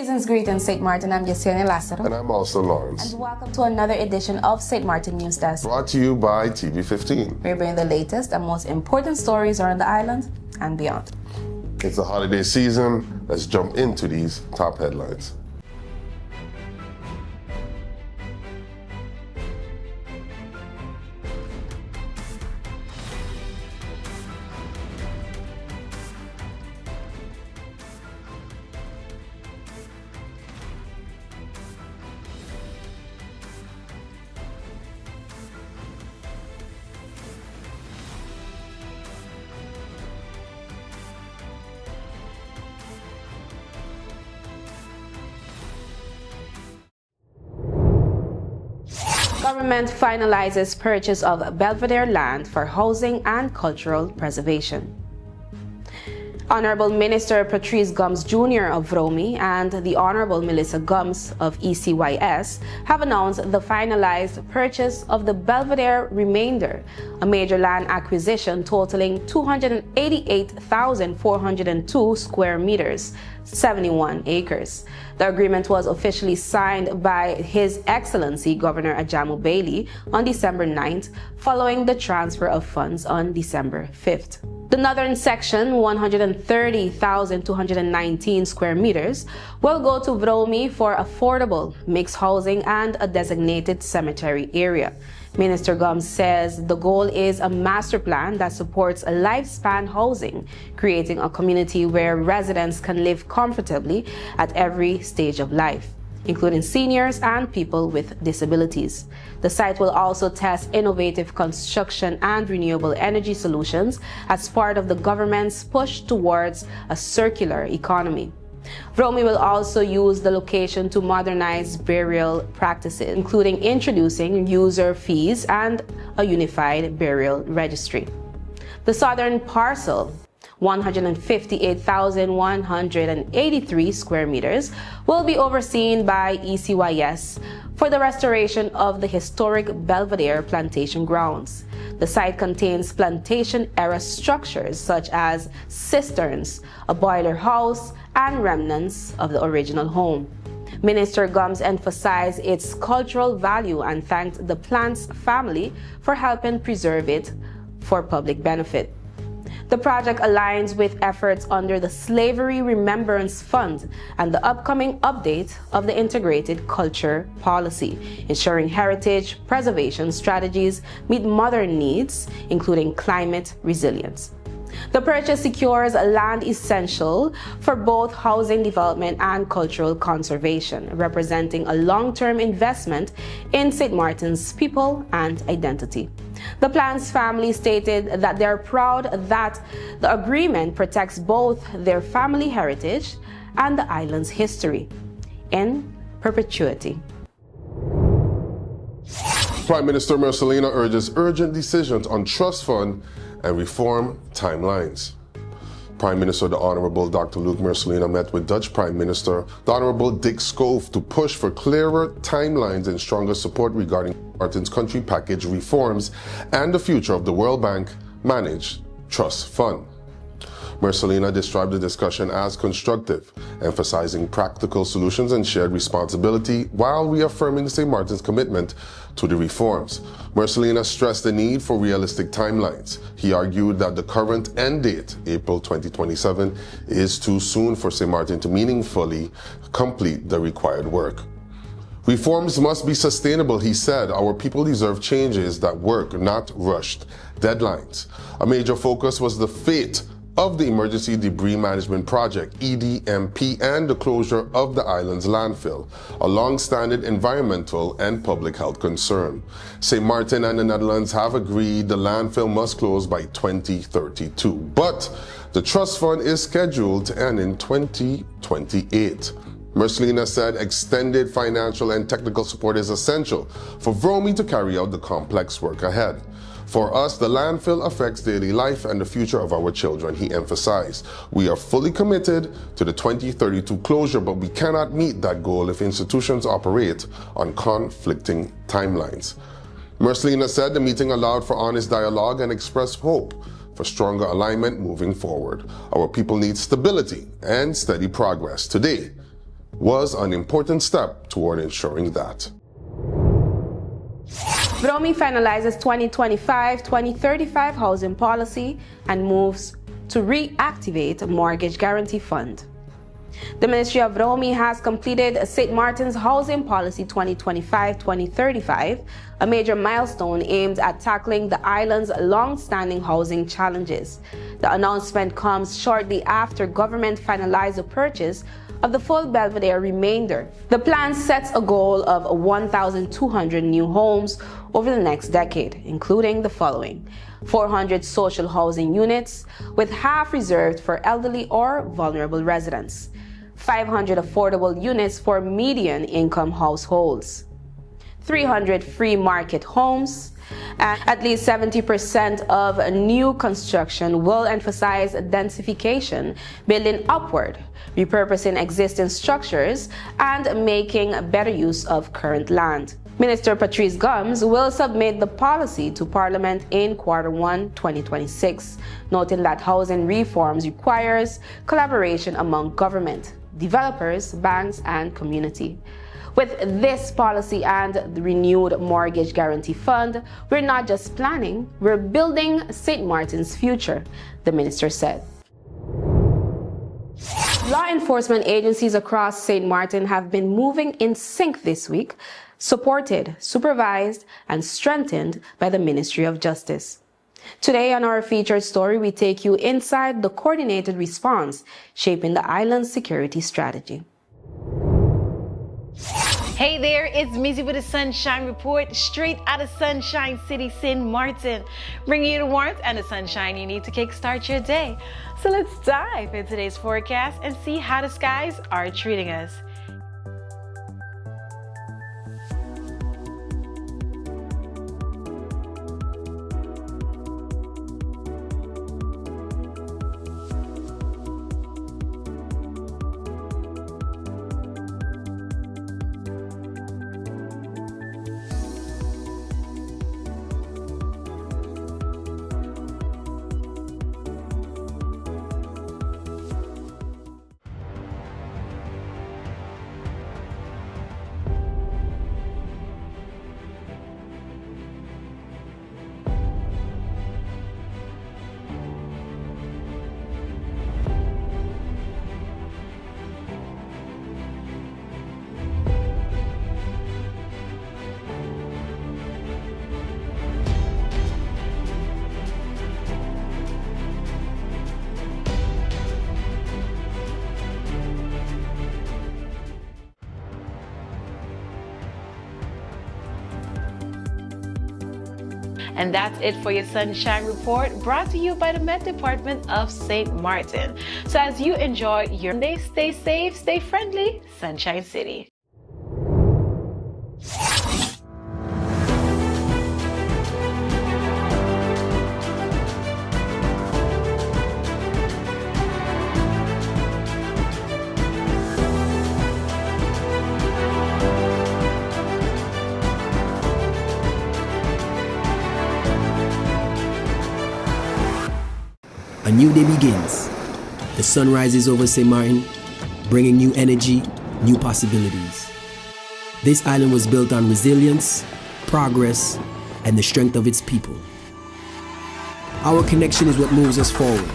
Season's greetings, St. Martin. I'm Yesenia Lassero. And I'm also Lawrence. And welcome to another edition of St. Martin News Desk. Brought to you by TV15. We bring the latest and most important stories around the island and beyond. It's the holiday season. Let's jump into these top headlines. Government finalizes purchase of Belvedere land for housing and cultural preservation. Honorable Minister Patrice Gums Jr. of Vromi and the Honorable Melissa Gums of ECYS have announced the finalized purchase of the Belvedere remainder, a major land acquisition totaling 288,402 square meters, 71 acres. The agreement was officially signed by His Excellency Governor Ajamu Bailey on December 9th, following the transfer of funds on December 5th. The northern section, 130,219 square meters, will go to Vromi for affordable mixed housing and a designated cemetery area. Minister Gums says the goal is a master plan that supports a lifespan housing, creating a community where residents can live comfortably at every stage of life, including seniors and people with disabilities. The site will also test innovative construction and renewable energy solutions as part of the government's push towards a circular economy. Vromi will also use the location to modernize burial practices, including introducing user fees and a unified burial registry. The southern parcel, 158,183 square meters, will be overseen by ECYS for the restoration of the historic Belvedere plantation grounds. The site contains plantation-era structures such as cisterns, a boiler house, and remnants of the original home. Minister Gums emphasized its cultural value and thanked the plant's family for helping preserve it for public benefit. The project aligns with efforts under the Slavery Remembrance Fund and the upcoming update of the Integrated Culture Policy, ensuring heritage preservation strategies meet modern needs, including climate resilience. The purchase secures land essential for both housing development and cultural conservation, representing a long-term investment in St. Martin's people and identity. The plant's family stated that they are proud that the agreement protects both their family heritage and the island's history in perpetuity. Prime Minister Marcelina urges urgent decisions on trust fund and reform timelines. Prime Minister the Honorable Dr. Luc Marcelina met with Dutch Prime Minister the Honorable Dick Schoof to push for clearer timelines and stronger support regarding Martin's country package reforms and the future of the World Bank managed trust fund. Marcelina described the discussion as constructive, emphasizing practical solutions and shared responsibility while reaffirming St. Martin's commitment to the reforms. Marcelina stressed the need for realistic timelines. He argued that the current end date, April 2027, is too soon for St. Martin to meaningfully complete the required work. Reforms must be sustainable, he said. Our people deserve changes that work, not rushed deadlines. A major focus was the fate of the Emergency Debris Management Project, EDMP, and the closure of the island's landfill, a long-standing environmental and public health concern. St. Martin and the Netherlands have agreed the landfill must close by 2032, but the trust fund is scheduled to end in 2028. Marcelina said extended financial and technical support is essential for Vromi to carry out the complex work ahead. For us, the landfill affects daily life and the future of our children, he emphasized. We are fully committed to the 2032 closure, but we cannot meet that goal if institutions operate on conflicting timelines. Marcelina said the meeting allowed for honest dialogue and expressed hope for stronger alignment moving forward. Our people need stability and steady progress. Today, was an important step toward ensuring that. VROMI finalizes 2025-2035 housing policy and moves to reactivate Mortgage Guarantee Fund. The Ministry of VROMI has completed St. Martin's Housing Policy 2025-2035, a major milestone aimed at tackling the island's long-standing housing challenges. The announcement comes shortly after government finalized the purchase of the full Belvedere remainder. The plan sets a goal of 1,200 new homes over the next decade, including the following: 400 social housing units, with half reserved for elderly or vulnerable residents, 500 affordable units for median income households, 300 free market homes, and at least 70% of new construction will emphasize densification, building upward, repurposing existing structures, and making better use of current land. Minister Patrice Gums will submit the policy to Parliament in Q1 2026, noting that housing reforms requires collaboration among government, developers, banks, and community. With this policy and the renewed Mortgage Guarantee Fund, we're not just planning, we're building St. Martin's future, the minister said. Law enforcement agencies across St. Martin have been moving in sync this week, supported, supervised, and strengthened by the Ministry of Justice. Today on our featured story, we take you inside the coordinated response shaping the island's security strategy. Hey there, it's Mizzy with a Sunshine Report, straight out of Sunshine City, St. Martin, bringing you the warmth and the sunshine you need to kickstart your day. So let's dive into today's forecast and see how the skies are treating us. And that's it for your Sunshine Report, brought to you by the Met Department of St. Martin. So as you enjoy your day, stay safe, stay friendly, Sunshine City. A new day begins. The sun rises over St. Martin, bringing new energy, new possibilities. This island was built on resilience, progress, and the strength of its people. Our connection is what moves us forward.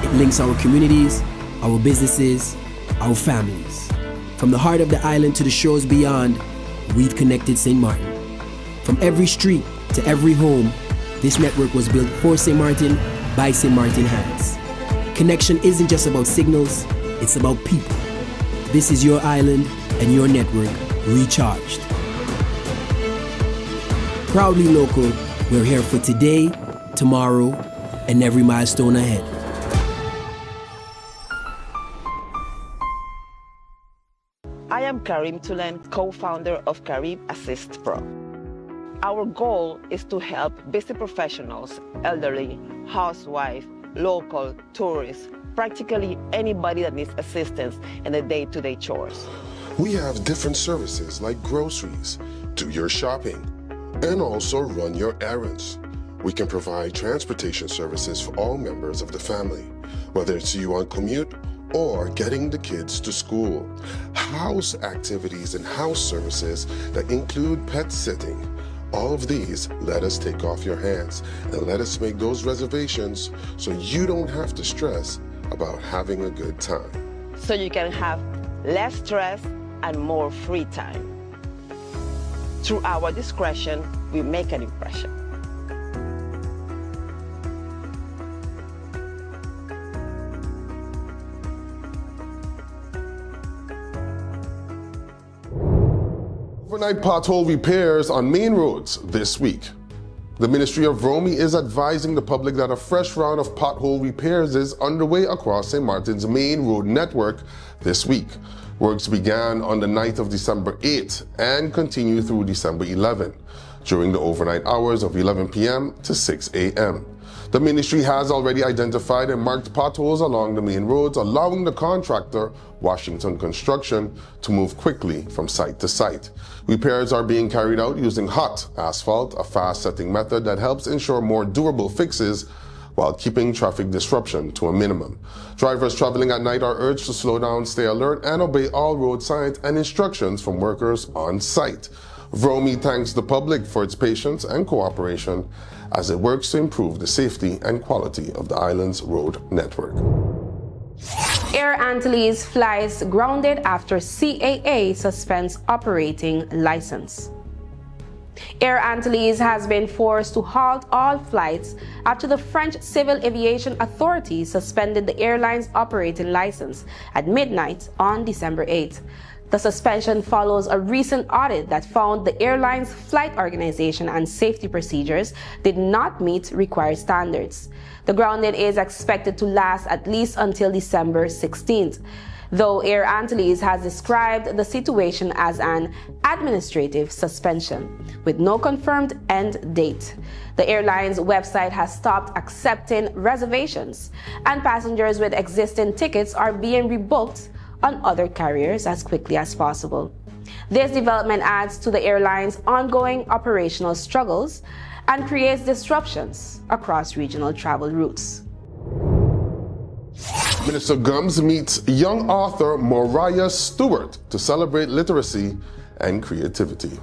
It links our communities, our businesses, our families. From the heart of the island to the shores beyond, we've connected St. Martin. From every street to every home, this network was built for St. Martin by St. Martin hands. Connection isn't just about signals, it's about people. This is your island and your network recharged. Proudly local, we're here for today, tomorrow, and every milestone ahead. I am Karim Tulen, co-founder of Carib Assist Pro. Our goal is to help busy professionals, elderly, housewife, local, tourists, practically anybody that needs assistance in the day-to-day chores. We have different services like groceries, do your shopping, and also run your errands. We can provide transportation services for all members of the family, whether it's you on commute or getting the kids to school. House activities and house services that include pet sitting. All of these, let us take off your hands and let us make those reservations so you don't have to stress about having a good time. So you can have less stress and more free time. Through our discretion, we make an impression. Overnight pothole repairs on main roads this week. The Ministry of Romy is advising the public that a fresh round of pothole repairs is underway across St. Martin's main road network this week. Works began on the night of December 8th and continue through December 11th during the overnight hours of 11 p.m. to 6 a.m. The ministry has already identified and marked potholes along the main roads, allowing the contractor, Washington Construction, to move quickly from site to site. Repairs are being carried out using hot asphalt, a fast-setting method that helps ensure more durable fixes while keeping traffic disruption to a minimum. Drivers traveling at night are urged to slow down, stay alert, and obey all road signs and instructions from workers on site. Romy thanks the public for its patience and cooperation as it works to improve the safety and quality of the island's road network. Air Antilles flies grounded after CAA suspends operating license. Air Antilles has been forced to halt all flights after the French Civil Aviation Authority suspended the airline's operating license at midnight on December 8th. The suspension follows a recent audit that found the airline's flight organization and safety procedures did not meet required standards. The grounding is expected to last at least until December 16th, though Air Antilles has described the situation as an administrative suspension, with no confirmed end date. The airline's website has stopped accepting reservations, and passengers with existing tickets are being rebooked on other carriers as quickly as possible. This development adds to the airline's ongoing operational struggles and creates disruptions across regional travel routes. Minister Gums meets young author Moriah Stewart to celebrate literacy and creativity.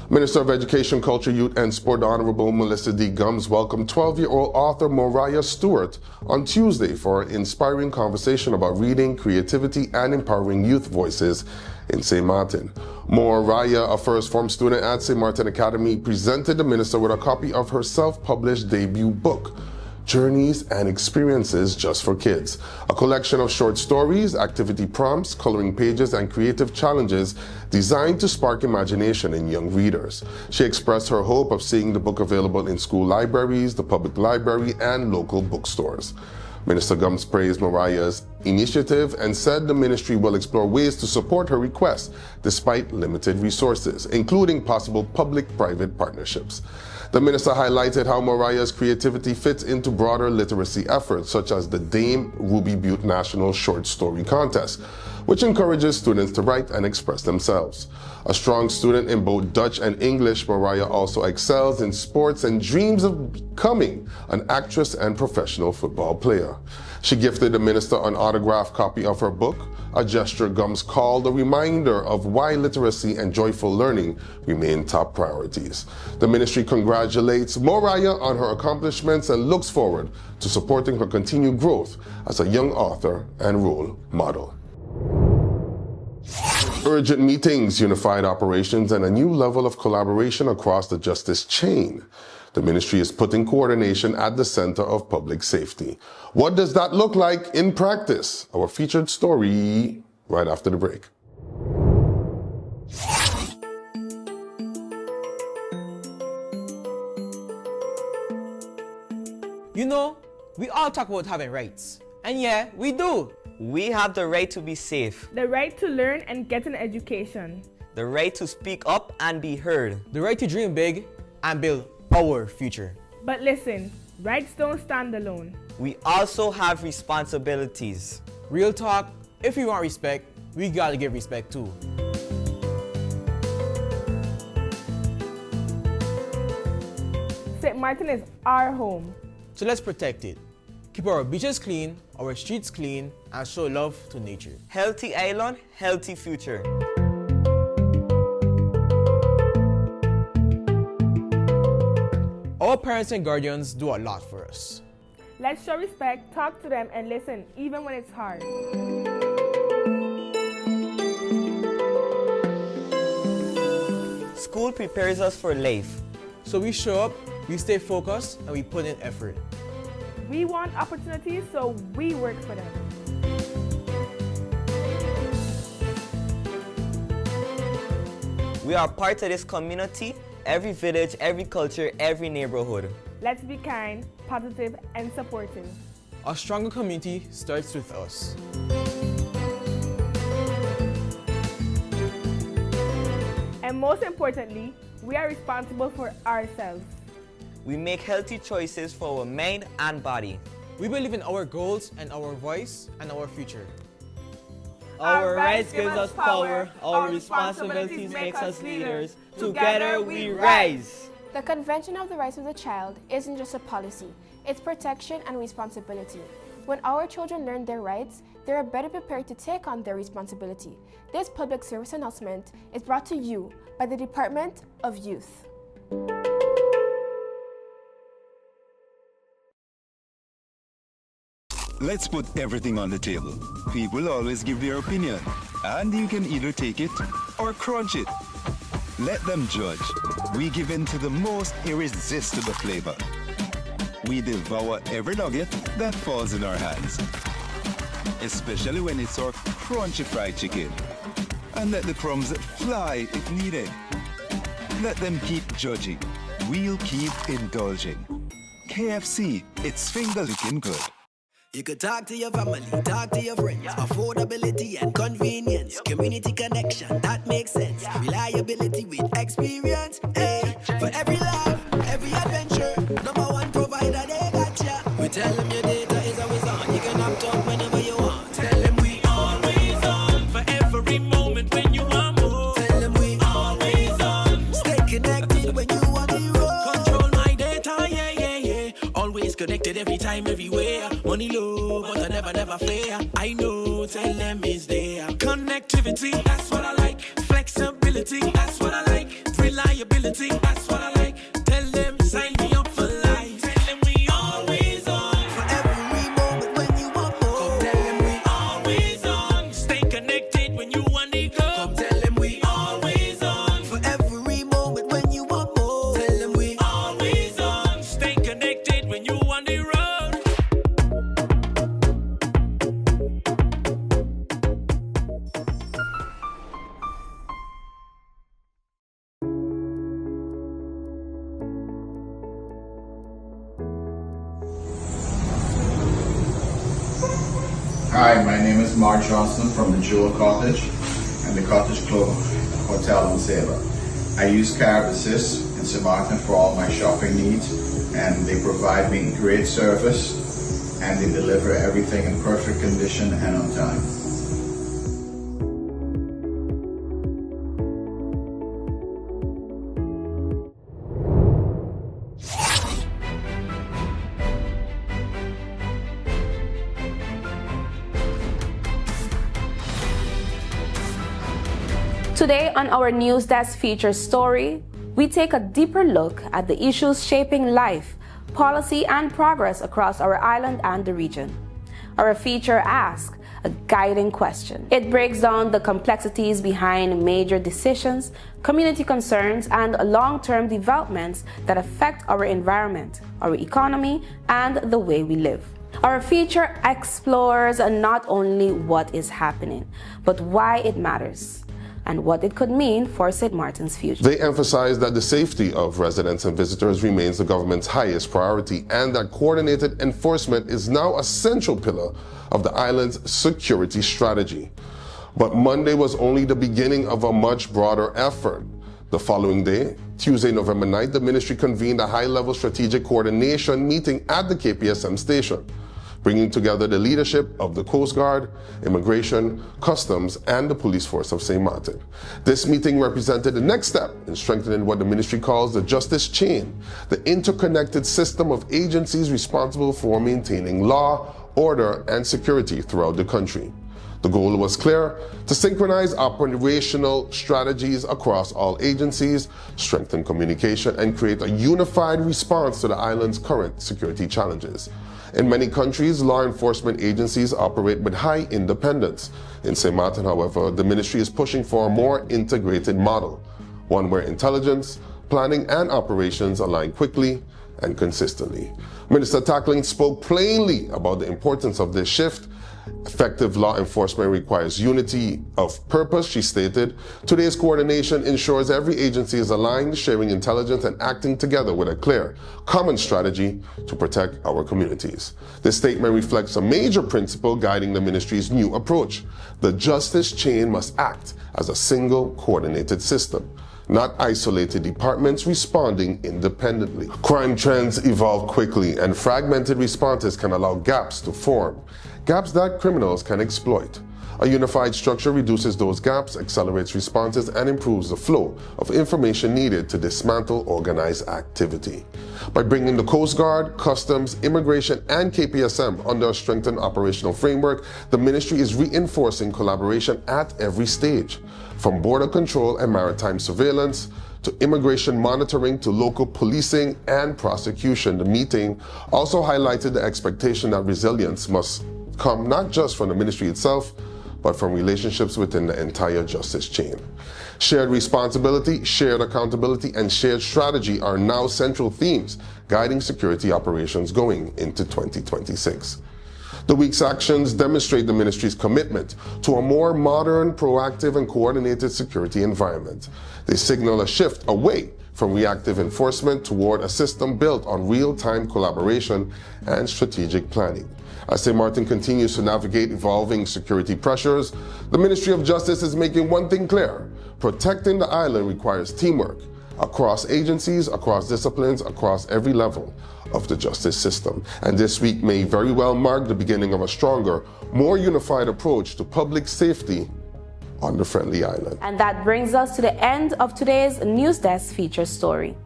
Minister of Education, Culture, Youth and Sport, the Honorable Melissa D. Gums welcomed 12-year-old author Moriah Stewart on Tuesday for an inspiring conversation about reading, creativity, and empowering youth voices in St. Martin. Moriah, a first-form student at St. Martin Academy, presented the minister with a copy of her self-published debut book, Journeys and Experiences Just for Kids, a collection of short stories, activity prompts, coloring pages, and creative challenges designed to spark imagination in young readers. She expressed her hope of seeing the book available in school libraries, the public library, and local bookstores. Minister Gums praised Moriah's initiative and said the ministry will explore ways to support her request despite limited resources, including possible public-private partnerships. The minister highlighted how Moriah's creativity fits into broader literacy efforts, such as the Dame Ruby Butte National Short Story Contest, which encourages students to write and express themselves. A strong student in both Dutch and English, Moriah also excels in sports and dreams of becoming an actress and professional football player. She gifted the minister an autographed copy of her book, a gesture Gums called a reminder of why literacy and joyful learning remain top priorities. The ministry congratulates Moriah on her accomplishments and looks forward to supporting her continued growth as a young author and role model. Urgent meetings, unified operations, and a new level of collaboration across the justice chain. The ministry is putting coordination at the center of public safety. What does that look like in practice? Our featured story right after the break. You know, we all talk about having rights. And yeah, we do. We have the right to be safe, the right to learn and get an education, the right to speak up and be heard, the right to dream big and build our future. But listen, rights don't stand alone. We also have responsibilities. Real talk, if we want respect, we gotta give respect too. St. Martin is our home. So let's protect it, keep our beaches clean, our streets clean, and show love to nature. Healthy island, healthy future. Our parents and guardians do a lot for us. Let's show respect, talk to them, and listen, even when it's hard. School prepares us for life. So we show up, we stay focused, and we put in effort. We want opportunities, so we work for them. We are part of this community, every village, every culture, every neighborhood. Let's be kind, positive, and supportive. A stronger community starts with us. And most importantly, we are responsible for ourselves. We make healthy choices for our mind and body. We believe in our goals and our voice and our future. Our rights give us power, our responsibilities make us leaders. Together we rise. The Convention of the Rights of the Child isn't just a policy, it's protection and responsibility. When our children learn their rights, they are better prepared to take on their responsibility. This public service announcement is brought to you by the Department of Youth. Let's put everything on the table. People always give their opinion, and you can either take it or crunch it. Let them judge. We give in to the most irresistible flavor. We devour every nugget that falls in our hands, especially when it's our crunchy fried chicken. And let the crumbs fly if needed. Let them keep judging. We'll keep indulging. KFC, it's finger-licking good. You could talk to your family, talk to your friends. Affordability and convenience. Community connection, that makes sense. Reliability with experience. Hey, for every laugh, every adventure. #1 provider, they got ya. We tell them your data is always on. You can opt out whenever you want. Tell them we always on. For every moment when you want more. Tell them we always on. Stay connected when you want to roll. Control my data, yeah, yeah, yeah. Always connected every time, everywhere. Money low, but I never fair. I know, tell them is there. Connectivity, that's what I like. Flexibility, that's what I like. Reliability, that's what I like. Tell them, sign me up for life. Tell them we always on. For every moment when you want more. Come tell them we always on. Stay connected when you want to go. Come tell them we always on. For every moment when you want more. Tell them we always on. Stay connected when you want to road. Hi, my name is Mark Johnson from the Jewel Cottage and the Cottage Club Hotel in Sabre. I use Card Assist in St. Martin for all my shopping needs, and they provide me great service and they deliver everything in perfect condition and on time. Today on our NEWSDESK feature story, we take a deeper look at the issues shaping life, policy, and progress across our island and the region. Our feature asks a guiding question. It breaks down the complexities behind major decisions, community concerns, and long-term developments that affect our environment, our economy, and the way we live. Our feature explores not only what is happening, but why it matters and what it could mean for St. Martin's future. They emphasize that the safety of residents and visitors remains the government's highest priority and that coordinated enforcement is now a central pillar of the island's security strategy. But Monday was only the beginning of a much broader effort. The following day, Tuesday, November 9th, the ministry convened a high-level strategic coordination meeting at the KPSM station. bringing together the leadership of the Coast Guard, Immigration, Customs, and the Police Force of St. Martin. This meeting represented the next step in strengthening what the ministry calls the justice chain, the interconnected system of agencies responsible for maintaining law, order, and security throughout the country. The goal was clear: to synchronize operational strategies across all agencies, strengthen communication, and create a unified response to the island's current security challenges. In many countries, law enforcement agencies operate with high independence. In St. Martin, however, the ministry is pushing for a more integrated model, one where intelligence, planning, and operations align quickly and consistently. Minister Tackling spoke plainly about the importance of this shift. Effective law enforcement requires unity of purpose, she stated. Today's coordination ensures every agency is aligned, sharing intelligence, and acting together with a clear, common strategy to protect our communities. This statement reflects a major principle guiding the ministry's new approach. The justice chain must act as a single coordinated system, not isolated departments responding independently. Crime trends evolve quickly, and fragmented responses can allow gaps to form. Gaps that criminals can exploit. A unified structure reduces those gaps, accelerates responses, and improves the flow of information needed to dismantle organized activity. By bringing the Coast Guard, Customs, Immigration, and KPSM under a strengthened operational framework, the ministry is reinforcing collaboration at every stage, from border control and maritime surveillance to immigration monitoring to local policing and prosecution. The meeting also highlighted the expectation that resilience must come not just from the ministry itself, but from relationships within the entire justice chain. Shared responsibility, shared accountability, and shared strategy are now central themes guiding security operations going into 2026. The week's actions demonstrate the ministry's commitment to a more modern, proactive, and coordinated security environment. They signal a shift away from reactive enforcement toward a system built on real-time collaboration and strategic planning. As St. Martin continues to navigate evolving security pressures, the Ministry of Justice is making one thing clear: protecting the island requires teamwork across agencies, across disciplines, across every level of the justice system. And this week may very well mark the beginning of a stronger, more unified approach to public safety on the Friendly Island. And that brings us to the end of today's NewsDesk feature story.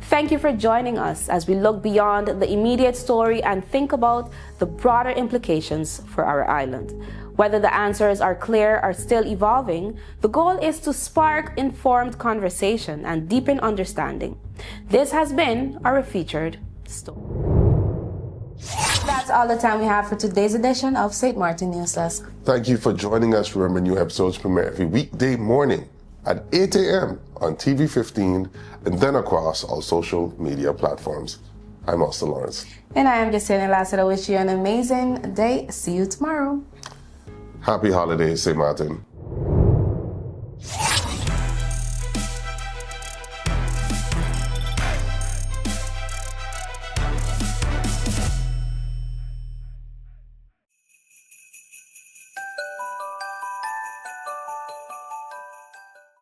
Thank you for joining us as we look beyond the immediate story and think about the broader implications for our island. Whether the answers are clear or still evolving, the goal is to spark informed conversation and deepen understanding. This has been our featured story. That's all the time we have for today's edition of St. Martin News Desk. Thank you for joining us. Remember, new episodes premiere every weekday morning at 8 a.m. on TV15 and then across all social media platforms. I'm Austin Lawrence. And I am Jacinda Lassiter. I wish you an amazing day. See you tomorrow. Happy holidays, St. Martin.